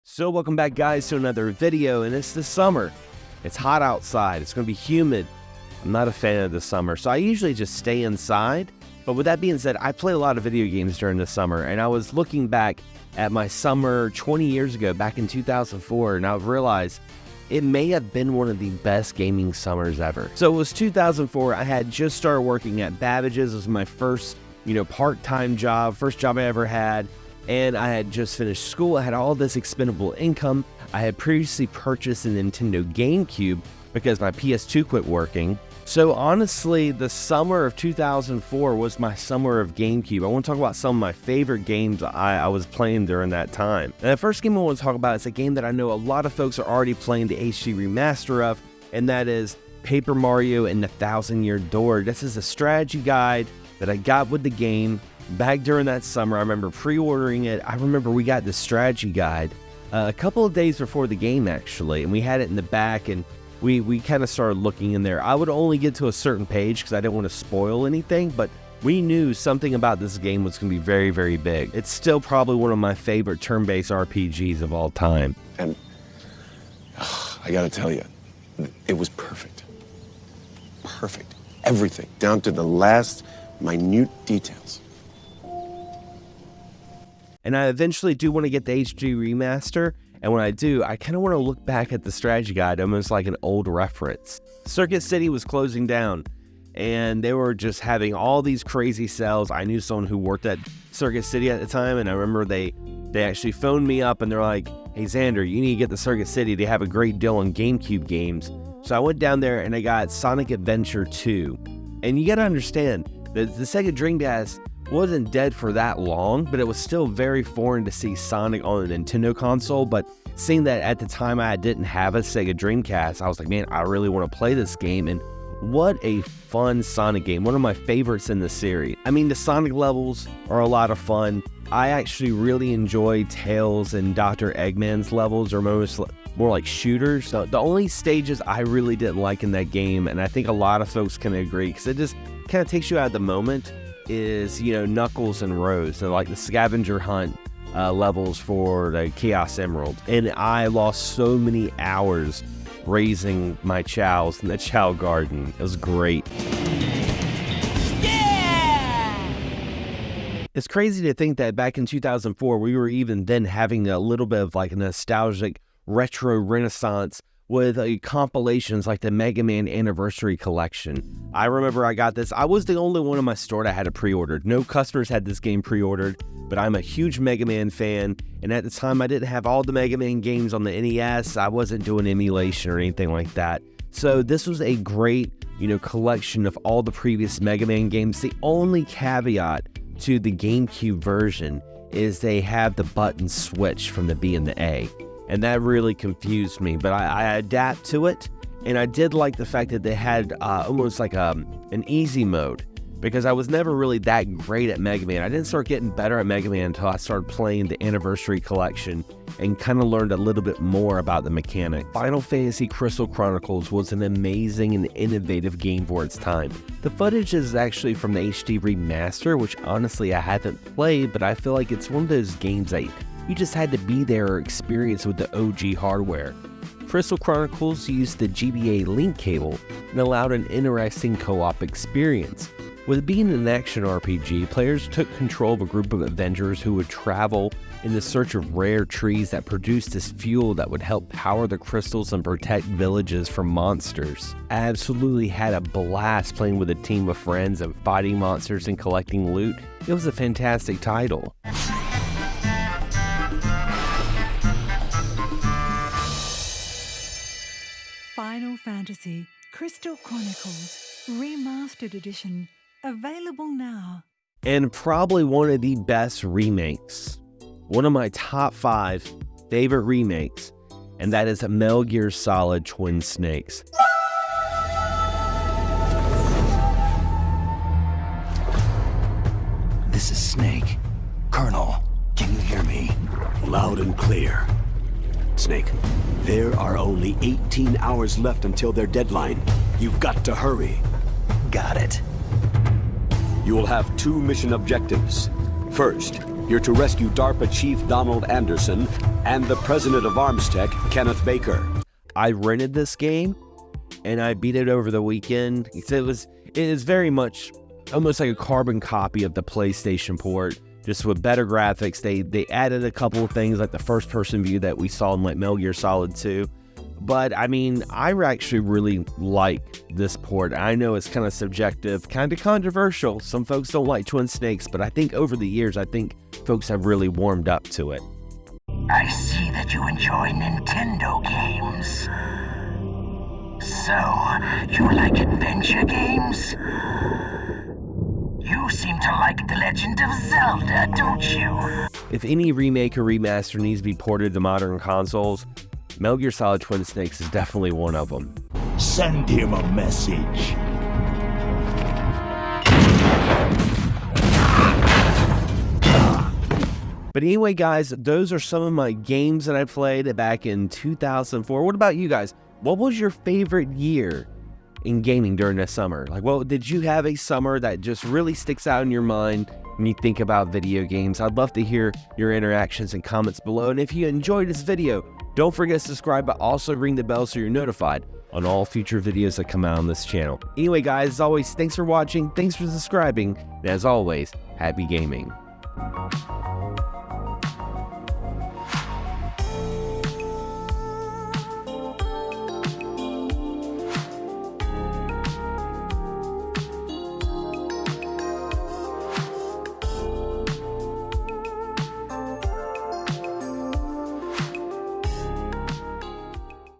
So welcome back, guys, to another video, and it's the summer. It's hot outside. It's going to be humid. I'm not a fan of the summer, so I usually just stay inside. But with that being said, I play a lot of video games during the summer, and I was looking back at my summer 20 years ago, back in 2004, and I realized it may have been one of the best gaming summers ever. So it was 2004. I had just started working at Babbage's. It was my first, part-time job, first job I ever had. And I had just finished school. I had all this expendable income. I had previously purchased a Nintendo GameCube because my PS2 quit working. So honestly, the summer of 2004 was my summer of GameCube. I want to talk about some of my favorite games I was playing during that time. And the first game I want to talk about is a game that I know a lot of folks are already playing the HD remaster of, and that is Paper Mario and the Thousand Year Door. This is a strategy guide that I got with the game back during that summer. I remember pre-ordering it. I remember we got the strategy guide a couple of days before the game, actually, and we had it in the back, and we kind of started looking in there. I would only get to a certain page because I didn't want to spoil anything, but we knew something about this game was going to be very, very big. It's still probably one of my favorite turn-based RPGs of all time. And I gotta tell you, it was perfect. Perfect. Everything, down to the last minute details. And I eventually do want to get the HD remaster, and when I do, I kind of want to look back at the strategy guide almost like an old reference. Circuit City was closing down, and they were just having all these crazy sales. I knew someone who worked at Circuit City at the time, and I remember they actually phoned me up, and they're like, "Hey Xander, you need to get to Circuit City. They have a great deal on GameCube games." So I went down there, and I got Sonic Adventure 2. And you got to understand, the Sega Dreamcast wasn't dead for that long, but it was still very foreign to see Sonic on a Nintendo console. But seeing that at the time I didn't have a Sega Dreamcast, I was like, man, I really want to play this game. And what a fun Sonic game. One of my favorites in the series. I mean, the Sonic levels are a lot of fun. I actually really enjoy Tails and Dr. Eggman's levels, or more like shooters. So the only stages I really didn't like in that game, and I think a lot of folks can agree, because it just kind of takes you out of the moment, is, Knuckles and Rose. So like the scavenger hunt levels for the Chaos Emerald. And I lost so many hours raising my chows in the Chow Garden. It was great. Yeah! It's crazy to think that back in 2004, we were even then having a little bit of like a nostalgic retro renaissance with compilations like the Mega Man Anniversary Collection. I remember I got this. I was the only one in my store that had it pre-ordered. No customers had this game pre-ordered, but I'm a huge Mega Man fan, and at the time I didn't have all the Mega Man games on the NES. I wasn't doing emulation or anything like that. So this was a great, collection of all the previous Mega Man games. The only caveat to the GameCube version is they have the button switch from the B and the A. And that really confused me, but I adapt to it. And I did like the fact that they had almost like an easy mode, because I was never really that great at Mega Man. I didn't start getting better at Mega Man until I started playing the Anniversary Collection and kind of learned a little bit more about the mechanics. Final Fantasy Crystal Chronicles was an amazing and innovative game for its time. The footage is actually from the HD remaster, which honestly I haven't played, but I feel like it's one of those games that you just had to be there or experience with the OG hardware. Crystal Chronicles used the GBA link cable and allowed an interesting co-op experience. With being an action RPG, players took control of a group of Avengers who would travel in the search of rare trees that produced this fuel that would help power the crystals and protect villages from monsters. I absolutely had a blast playing with a team of friends and fighting monsters and collecting loot. It was a fantastic title. Final Fantasy Crystal Chronicles Remastered Edition, available now. And probably one of the best remakes. One of my top 5 favorite remakes, and that is Metal Gear Solid Twin Snakes. This is Snake. Colonel, can you hear me? Loud and clear. Snake, there are only 18 hours left until their deadline. You've got to hurry. Got it. You will have 2 mission objectives. First, you're to rescue DARPA Chief Donald Anderson and the president of ArmsTech, Kenneth Baker. I rented this game and I beat it over the weekend. It is very much almost like a carbon copy of the PlayStation port, just with better graphics. They added a couple of things like the first person view that we saw in like Metal Gear Solid 2. But I mean, I actually really like this port. I know it's kind of subjective, kind of controversial. Some folks don't like Twin Snakes, but I think over the years, I think folks have really warmed up to it. I see that you enjoy Nintendo games. So, you like adventure games? You seem to like The Legend of Zelda, don't you? If any remake or remaster needs to be ported to modern consoles, Metal Gear Solid Twin Snakes is definitely one of them. Send him a message. But anyway, guys, those are some of my games that I played back in 2004. What about you guys? What was your favorite year in gaming during the summer? Like, well, did you have a summer that just really sticks out in your mind when you think about video games? I'd love to hear your interactions and comments below. And if you enjoyed this video, don't forget to subscribe, but also ring the bell so you're notified on all future videos that come out on this channel. Anyway, guys, as always, thanks for watching, thanks for subscribing, and as always, happy gaming.